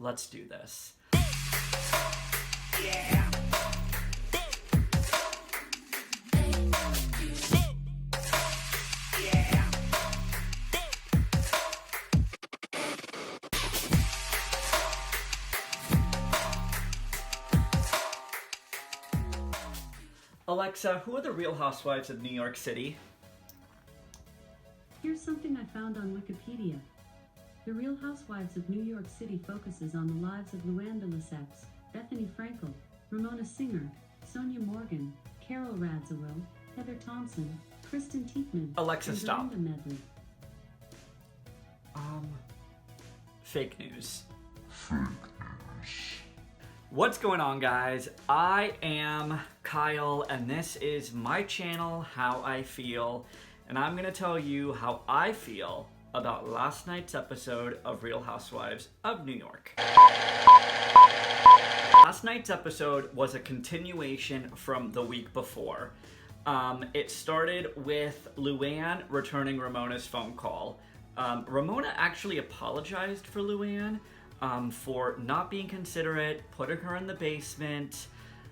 let's do this. Yeah. Alexa, who are the Real Housewives of New York City? Here's something I found on Wikipedia. The Real Housewives of New York City focuses on the lives of Luann de Lesseps, Bethany Frankel, Ramona Singer, Sonia Morgan, Carol Radziwill, Heather Thompson, Kristen Tieckmann, Alexa, and stop. Dorinda Medley. Fake news. What's going on, guys? I am Kyle, and this is my channel, How I Feel, and I'm gonna tell you how I feel about last night's episode of Real Housewives of New York. Last night's episode was a continuation from the week before. It started with Luann returning Ramona's phone call. Ramona actually apologized for Luann for not being considerate, putting her in the basement,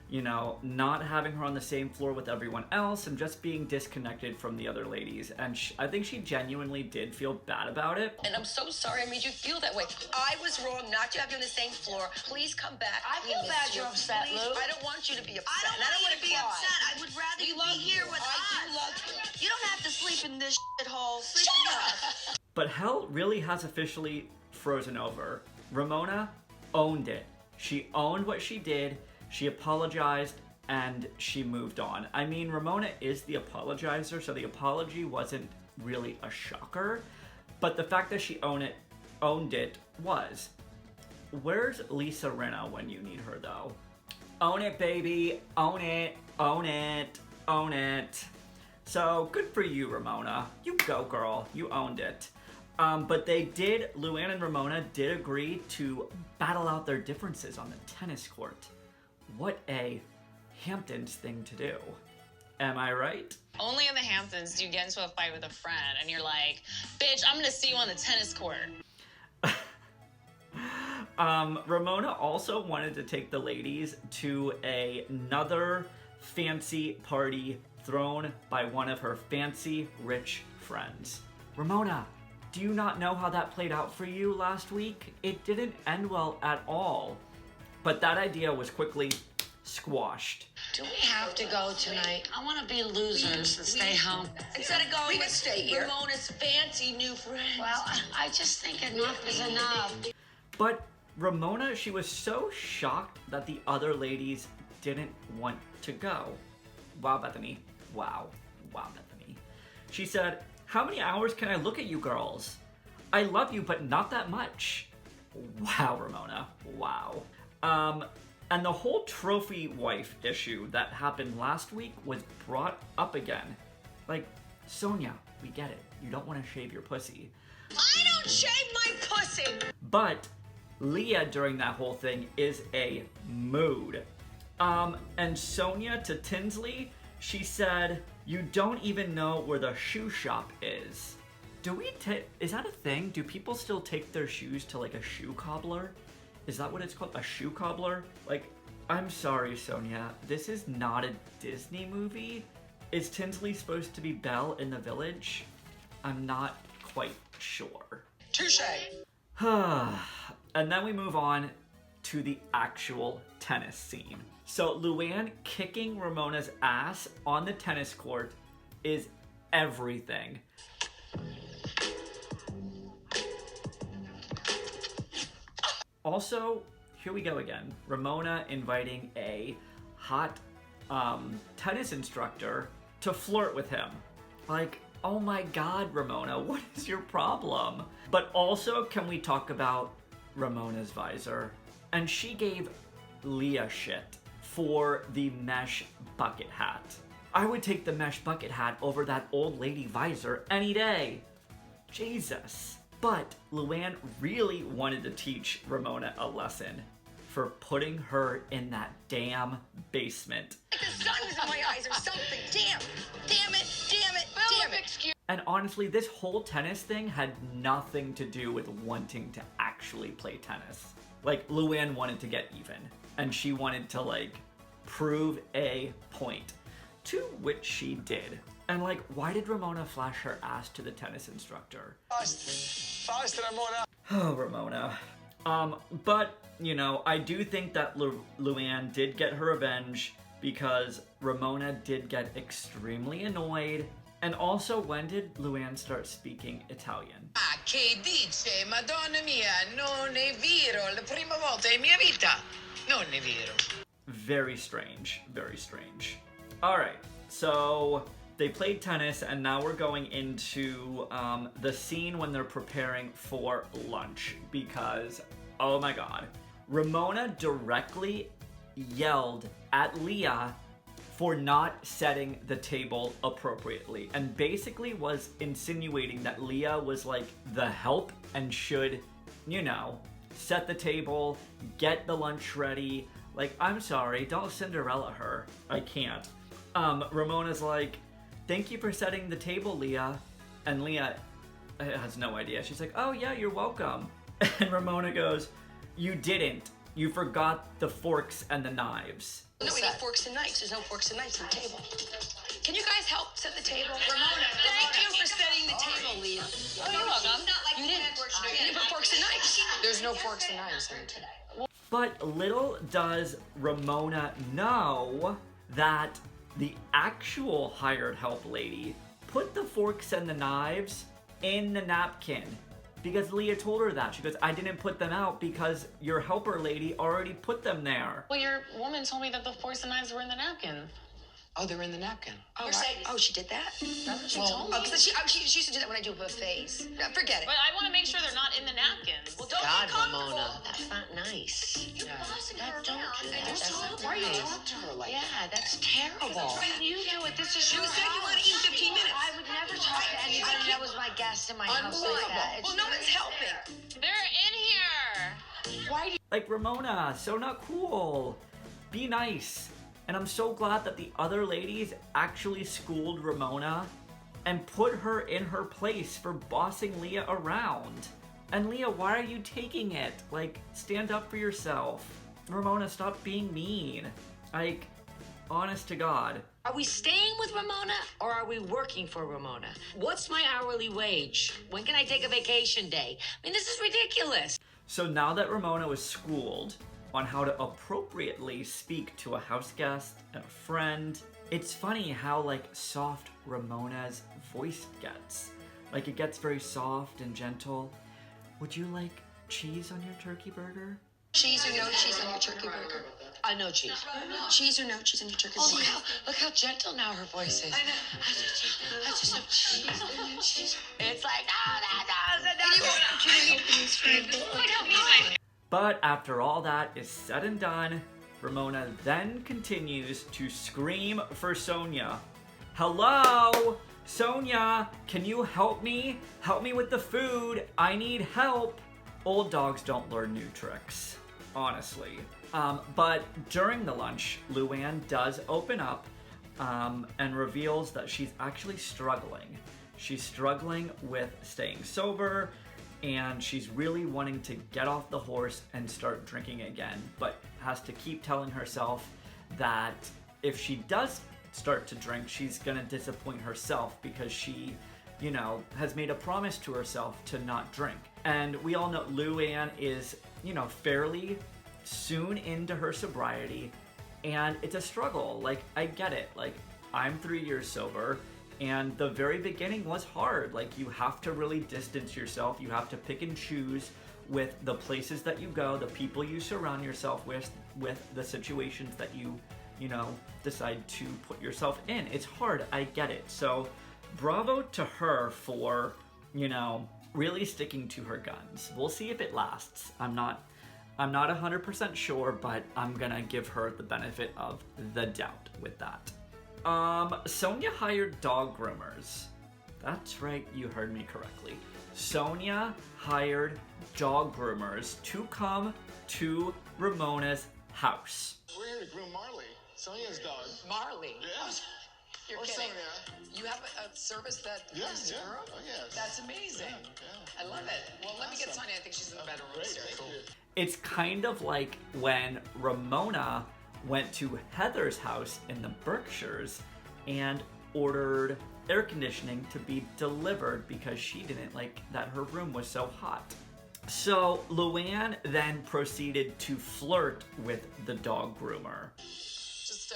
you know, not having her on the same floor with everyone else, and just being disconnected from the other ladies. And I think she genuinely did feel bad about it. And I'm so sorry I made you feel that way. I was wrong not to have you on the same floor. Please come back. I feel bad you're upset, Please. Lou. I don't want you to be upset. I don't and want you to be cry. upset. I would rather you be here with us. I do love you. You don't have to sleep in this shithole. Sleep Shut with up. us. But hell really has officially frozen over. Ramona owned it. She owned what she did, she apologized, and she moved on. I mean, Ramona is the apologizer, so the apology wasn't really a shocker, but the fact that she owned it was. Where's Lisa Rinna when you need her, though? Own it, baby. Own it. Own it. Own it. So, good for you, Ramona. You go, girl. You owned it. But Luann and Ramona did agree to battle out their differences on the tennis court. What a Hamptons thing to do. Am I right? Only in the Hamptons do you get into a fight with a friend and you're like, bitch, I'm gonna see you on the tennis court. Ramona also wanted to take the ladies to another fancy party thrown by one of her fancy rich friends. Ramona, do you not know how that played out for you last week? It didn't end well at all. But that idea was quickly squashed. Do we have to go tonight? I want to be losers and stay home. Instead of going We can with stay here. Ramona's fancy new friend. Well, I just think enough is enough. But Ramona, she was so shocked that the other ladies didn't want to go. Wow, Bethany. Wow. Wow, Bethany. She said, "How many hours can I look at you girls? I love you, but not that much." Wow, Ramona. Wow. And the whole trophy wife issue that happened last week was brought up again. Like, Sonia, we get it. You don't want to shave your pussy. I don't shave my pussy. But Leah during that whole thing is a mood. And Sonia to Tinsley, she said, "You don't even know where the shoe shop is." Is that a thing? Do people still take their shoes to like a shoe cobbler? Is that what it's called? A shoe cobbler? Like, I'm sorry, Sonia. This is not a Disney movie. Is Tinsley supposed to be Belle in the Village? I'm not quite sure. Touche. And then we move on to the actual tennis scene. So Luann kicking Ramona's ass on the tennis court is everything. Also, here we go again. Ramona inviting a hot tennis instructor to flirt with him. Like, oh my God, Ramona, what is your problem? But also, can we talk about Ramona's visor? And she gave Leah shit for the mesh bucket hat. I would take the mesh bucket hat over that old lady visor any day. Jesus. But Luann really wanted to teach Ramona a lesson for putting her in that damn basement. Like the sun was in my eyes or something. Damn it, damn it. And honestly, this whole tennis thing had nothing to do with wanting to actually actually play tennis. Like, Luann wanted to get even, and she wanted to, like, prove a point, to which she did. And, like, why did Ramona flash her ass to the tennis instructor? Fast, Ramona. Oh, Ramona. But, you know, I do think that Luann did get her revenge because Ramona did get extremely annoyed. And also, when did Luann start speaking Italian? Ah, che dice? Madonna mia, non è vero. La prima volta in mia vita. Non è vero. Very strange. Very strange. All right, so they played tennis, and now we're going into the scene when they're preparing for lunch because, oh my god, Ramona directly yelled at Leah for not setting the table appropriately and basically was insinuating that Leah was like the help and should, you know, set the table, get the lunch ready. Like, I'm sorry, don't Cinderella her. I can't. Ramona's like, thank you for setting the table, Leah. And Leah has no idea. She's like, oh yeah, you're welcome. And Ramona goes, you didn't. You forgot the forks and the knives. No, we need forks and knives. There's no forks and knives on the table. Can you guys help set the table? Ramona, thank you for setting the table, Leah. Oh, you're welcome. You didn't. You didn't put forks and knives. There's no forks and knives on the table. But little does Ramona know that the actual hired help lady put the forks and the knives in the napkin. Because Leah told her that. She goes, I didn't put them out because your helper lady already put them there. Well, your woman told me that the forks and knives were in the napkin. Oh, they're in the napkin. Oh, oh, she did that? That's what she told me. Oh, because she used to do that when I do buffets. No, forget it. But I want to make sure they're not in the napkins. Well, don't God, be comfortable. Ramona, that's not nice. You're bossing her Don't around. do that. And That's don't not why you nice. talk to her like Yeah, that's terrible. You do it. This is You your said you house. want to eat 15 minutes. I would never talk to anybody that was my guest in my house like that. Well, no one's helping. They're in here. Why do Like, Ramona, so not cool. Be nice. And I'm so glad that the other ladies actually schooled Ramona and put her in her place for bossing Leah around. And Leah, why are you taking it? Like, stand up for yourself. Ramona, stop being mean. Like, honest to God. Are we staying with Ramona or are we working for Ramona? What's my hourly wage? When can I take a vacation day? I mean, this is ridiculous. So now that Ramona was schooled on how to appropriately speak to a house guest and a friend, it's funny how, like, soft Ramona's voice gets. Like, it gets very soft and gentle. Would you like cheese on your turkey burger? cheese or no cheese on your turkey burger? No cheese. Cheese or no cheese on your turkey Oh, burger? look how gentle now her voice is. I just have cheese and no cheese. It's like, But after all that is said and done, Ramona then continues to scream for Sonia. Hello? Sonia, can you help me? Help me with the food. I need help. Old dogs don't learn new tricks, honestly. But during the lunch, Luann does open up and reveals that she's actually struggling. She's struggling with staying sober, and she's really wanting to get off the horse and start drinking again, but has to keep telling herself that if she does start to drink, she's gonna disappoint herself because she, you know, has made a promise to herself to not drink. And we all know Luann is, you know, fairly soon into her sobriety, and it's a struggle. Like, I get it. Like, I'm 3 years sober, and the very beginning was hard. Like, you have to really distance yourself. You have to pick and choose with the places that you go, the people you surround yourself with the situations that you know, decide to put yourself in. It's hard, I get it. So, bravo to her for, you know, really sticking to her guns. We'll see if it lasts. I'm not 100% sure, but I'm gonna give her the benefit of the doubt with that. Sonia hired dog groomers. That's right, you heard me correctly. Sonia hired dog groomers to come to Ramona's house. We're here to groom Marley, Sonia's dog. Marley. Yes. You're Or kidding. Sonia. You have a service that Yes, grows yeah. girl? Oh, yes. That's amazing. Yeah. I love it. Well, let me get Sonia, I think she's in the bedroom upstairs. Cool. It's kind of like when Ramona went to Heather's house in the Berkshires and ordered air conditioning to be delivered because she didn't like that her room was so hot. So Luann then proceeded to flirt with the dog groomer. Just,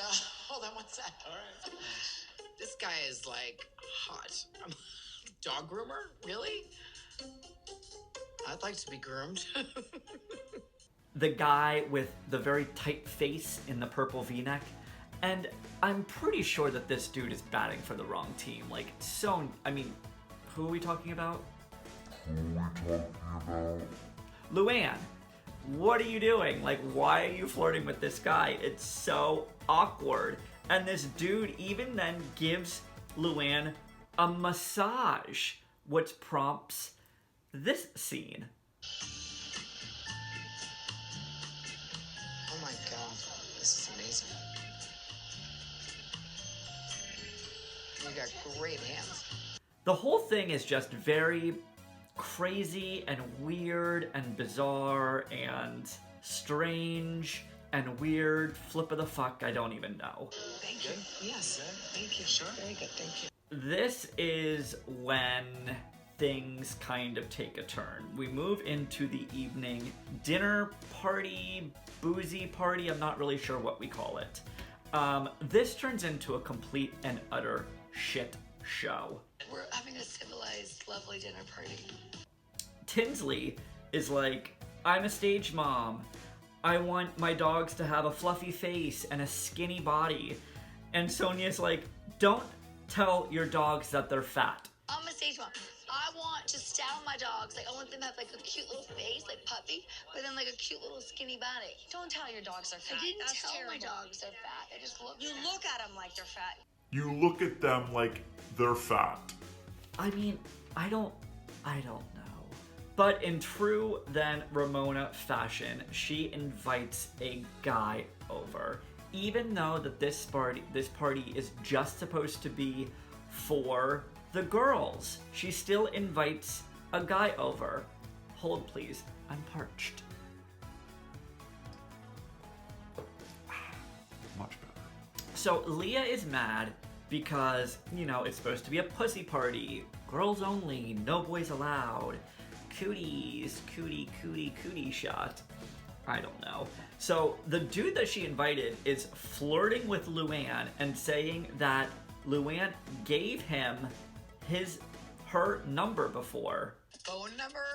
hold on one sec. All right. This guy is, like, hot. Dog groomer? Really? I'd like to be groomed. The guy with the very tight face in the purple v-neck. And I'm pretty sure that this dude is batting for the wrong team. Like, so, I mean, who are we talking about? Luann, what are you doing? Like, why are you flirting with this guy? It's so awkward. And this dude even then gives Luann a massage, which prompts this scene. Oh my god, this is amazing. You got great hands. The whole thing is just very crazy and weird and bizarre and strange and weird. Flip of the fuck, I don't even know. Thank you. Yes. Thank you. Sure. Very good. Thank you. This is when things kind of take a turn. We move into the evening dinner party, boozy party, I'm not really sure what we call it. This turns into a complete and utter shit show. We're having a civilized, lovely dinner party. Tinsley is like, I'm a stage mom. I want my dogs to have a fluffy face and a skinny body. And Sonia's like, don't tell your dogs that they're fat. I'm a stage mom. I want to style my dogs. Like, I want them to have like a cute little face, like puppy, but then like a cute little skinny body. Don't tell your dogs are fat. I didn't That's tell my terrible. dogs they're fat. I just looked. You look at them like they're fat. You look at them like they're fat. I mean, I don't know. But in true then Ramona fashion, she invites a guy over. Even though that this party is just supposed to be for the girls, she still invites a guy over. Hold please, I'm parched. Much better. So Leah is mad because, you know, it's supposed to be a pussy party. Girls only, no boys allowed. Cooties, cootie shot. I don't know. So the dude that she invited is flirting with Luann and saying that Luann gave him her number before. Phone number?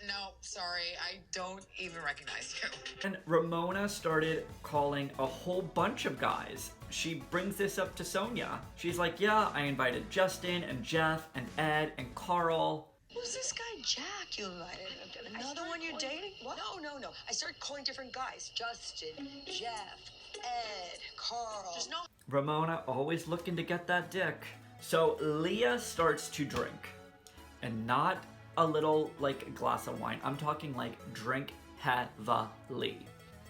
No, sorry. I don't even recognize you. And Ramona started calling a whole bunch of guys. She brings this up to Sonia. She's like, yeah, I invited Justin and Jeff and Ed and Carl. Who's this guy Jack you invited? Another one you're dating? What? No. I started calling different guys. Justin, Jeff, Ed, Carl. There's no... Ramona always looking to get that dick. So Leah starts to drink. And not a little, like, glass of wine. I'm talking, like, drink heavily.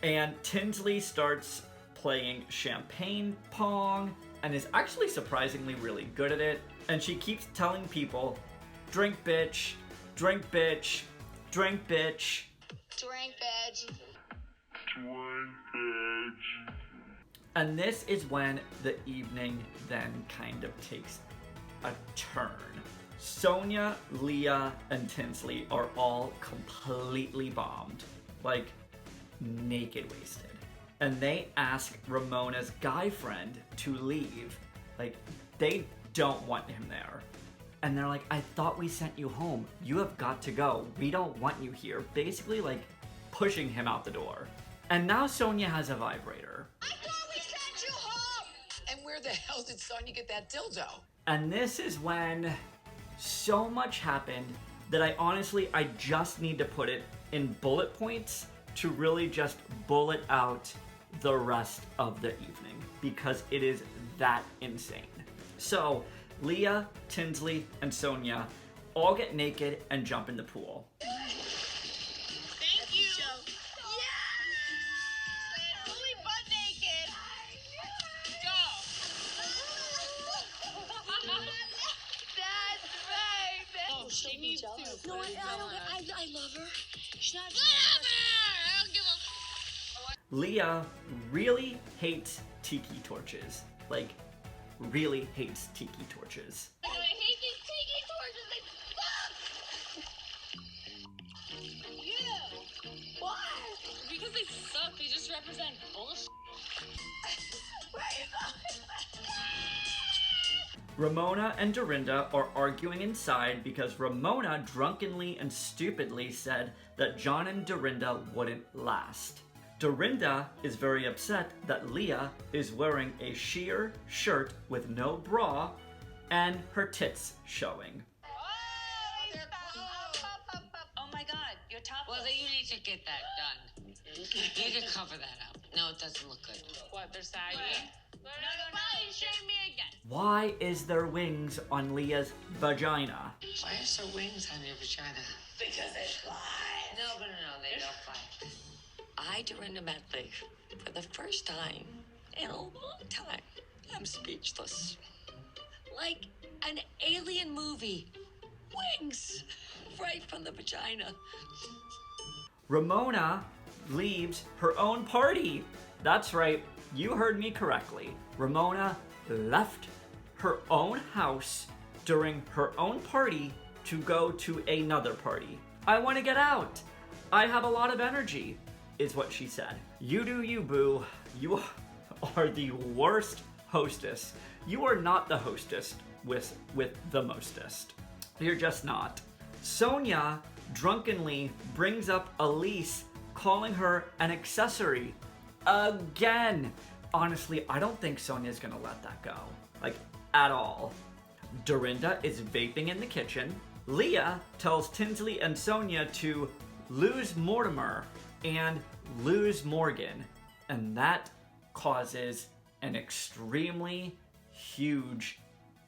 And Tinsley starts playing champagne pong and is actually surprisingly really good at it. And she keeps telling people, drink bitch, drink bitch, drink bitch. Drink, bitch. And this is when the evening then kind of takes a turn. Sonia, Leah, and Tinsley are all completely bombed. Like, naked wasted. And they ask Ramona's guy friend to leave. Like, they don't want him there. And they're like, I thought we sent you home. You have got to go. We don't want you here. Basically, like, pushing him out the door. And now Sonia has a vibrator. I thought we sent you home! And where the hell did Sonia get that dildo? And this is when so much happened that I just need to put it in bullet points to really just bullet out the rest of the evening because it is that insane. So Leah, Tinsley, and Sonia all get naked and jump in the pool. Thank you. Yes! Fully butt naked. Go. That's right. Oh, she needs to. No, I love her. I don't give a Leah really hates tiki torches. Like, really hates tiki torches. I hate these tiki torches. They suck. You. Why? Because they suck. They just represent bullshit. Where are you going? Ramona and Dorinda are arguing inside because Ramona drunkenly and stupidly said that John and Dorinda wouldn't last. Dorinda is very upset that Leah is wearing a sheer shirt with no bra and her tits showing. Oh my God, your top. Well, then you need to get that done. You need to cover that up. No, it doesn't look good. What, they're saggy? No. Shame me again. Why is there wings on Leah's vagina? Why is there wings on your vagina? Because they fly. No, they don't fly. I, Dorinda Medley, for the first time in a long time, I'm speechless. Like an alien movie. Wings right from the vagina. Ramona leaves her own party. That's right, you heard me correctly. Ramona left her own house during her own party to go to another party. I want to get out. I have a lot of energy, is what she said. You do you, boo. You are the worst hostess. You are not the hostess with the mostest. You're just not. Sonia drunkenly brings up Elise, calling her an accessory again. Honestly, I don't think Sonia's gonna let that go. Like, at all. Dorinda is vaping in the kitchen. Leah tells Tinsley and Sonia to lose Mortimer and lose Morgan. And that causes an extremely huge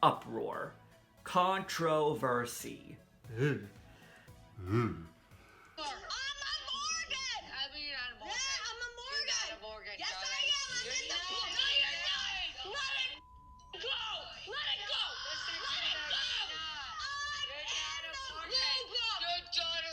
uproar. Controversy. I'm a Morgan! I mean, you're not a Morgan. Yeah, I'm a Morgan. You're not a Morgan, Yes, darling. I am. I'm You're in the not. pool. No, you're not. Let it go. Let it go. Let it go. You're not a Morgan. Your daughter.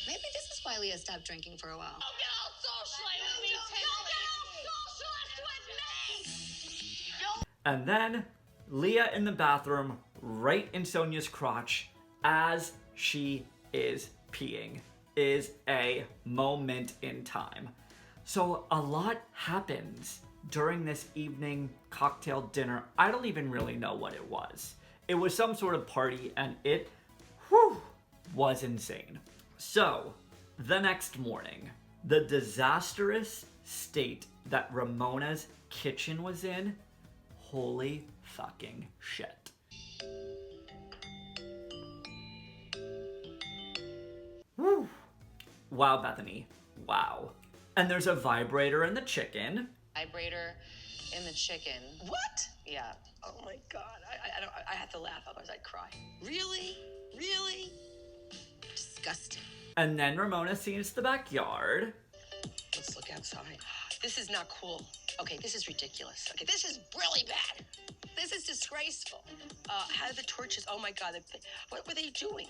Maybe this is why Leah stopped drinking for a while. Don't get all socialite with me, Don't get all socialist with me! And then Leah in the bathroom, right in Sonia's crotch, as she is peeing, is a moment in time. So a lot happens during this evening cocktail dinner. I don't even really know what it was. It was some sort of party, and it was insane. So, the next morning, the disastrous state that Ramona's kitchen was in, holy fucking shit. Woo. Wow, Bethany. Wow. And there's a vibrator in the chicken. Vibrator in the chicken. What? Yeah. Oh my God. I had to laugh, otherwise I'd cry. Really? Really? Disgusting. And then Ramona sees the backyard. Let's look outside. This is not cool. Okay, this is ridiculous. Okay, this is really bad. This is disgraceful. How did the torches? Oh my God! What were they doing?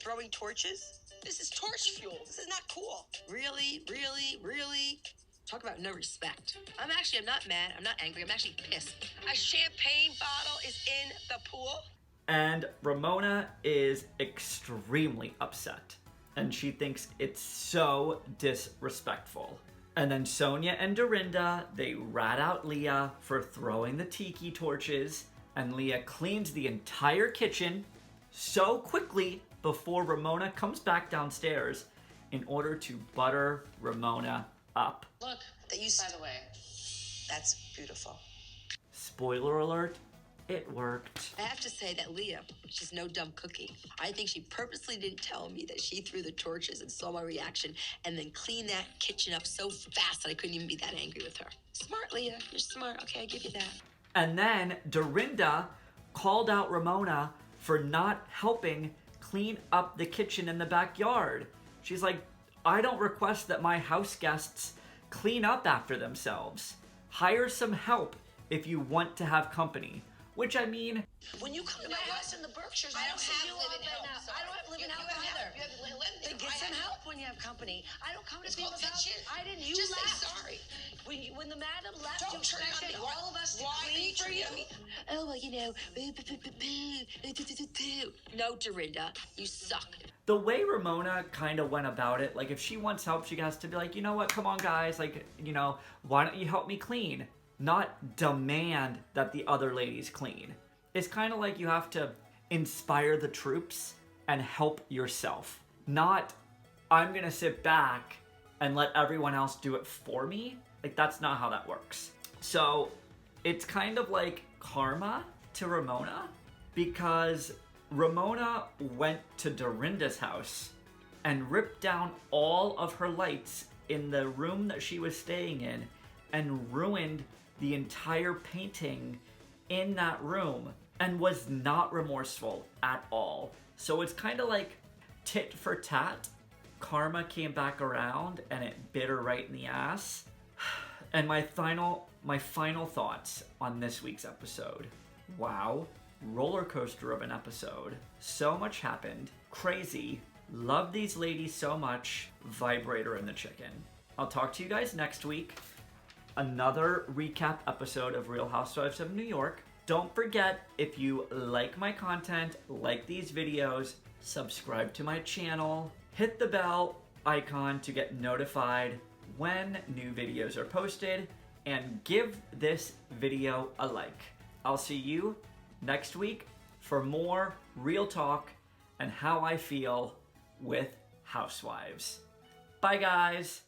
Throwing torches? This is torch fuel. This is not cool. Really, really, really. Talk about no respect. I'm not mad. I'm not angry. I'm actually pissed. A champagne bottle is in the pool. And Ramona is extremely upset. And she thinks it's so disrespectful. And then Sonia and Dorinda, they rat out Leah for throwing the tiki torches. And Leah cleans the entire kitchen so quickly before Ramona comes back downstairs in order to butter Ramona up. Look, That you. by the way. That's beautiful. Spoiler alert, it worked. I have to say that Leah, she's no dumb cookie. I think she purposely didn't tell me that she threw the torches and saw my reaction and then cleaned that kitchen up so fast that I couldn't even be that angry with her. Smart, Leah. You're smart. Okay, I give you that. And then Dorinda called out Ramona for not helping clean up the kitchen in the backyard. She's like, I don't request that my house guests clean up after themselves. hire some help if you want to have company. Which, I mean, When you come to my house in the Berkshires, I I don't don't see have you all live-in day help, now. sorry. I don't have living You help have either. Heather. You have live-in. Then get I some have- help when you have company. I don't come to It's called people's house. pitch in. I didn't. You Just say left. sorry. When the madam left, Don't you turn on expected me. Why- all of us to why are clean you for turning you. on me? Oh well, you know. No, Dorinda, you suck. the way Ramona kind of went about it, like if she wants help, she has to be like, you know what, come on guys, like, you know, why don't you help me clean? Not demand that the other ladies clean. It's kind of like you have to inspire the troops and help yourself. Not, I'm gonna sit back and let everyone else do it for me. Like, that's not how that works. So it's kind of like karma to Ramona, because Ramona went to Dorinda's house and ripped down all of her lights in the room that she was staying in and ruined the entire painting in that room and was not remorseful at all. So it's kind of like tit for tat. Karma came back around and it bit her right in the ass. And my final thoughts on this week's episode. Wow, roller coaster of an episode. So much happened. Crazy. Love these ladies so much. Vibrator in the chicken. I'll talk to you guys next week. Another recap episode of Real Housewives of New York. Don't forget, if you like my content, like these videos, subscribe to my channel, hit the bell icon to get notified when new videos are posted, and give this video a like. I'll see you next week for more real talk and how I feel with Housewives. Bye guys!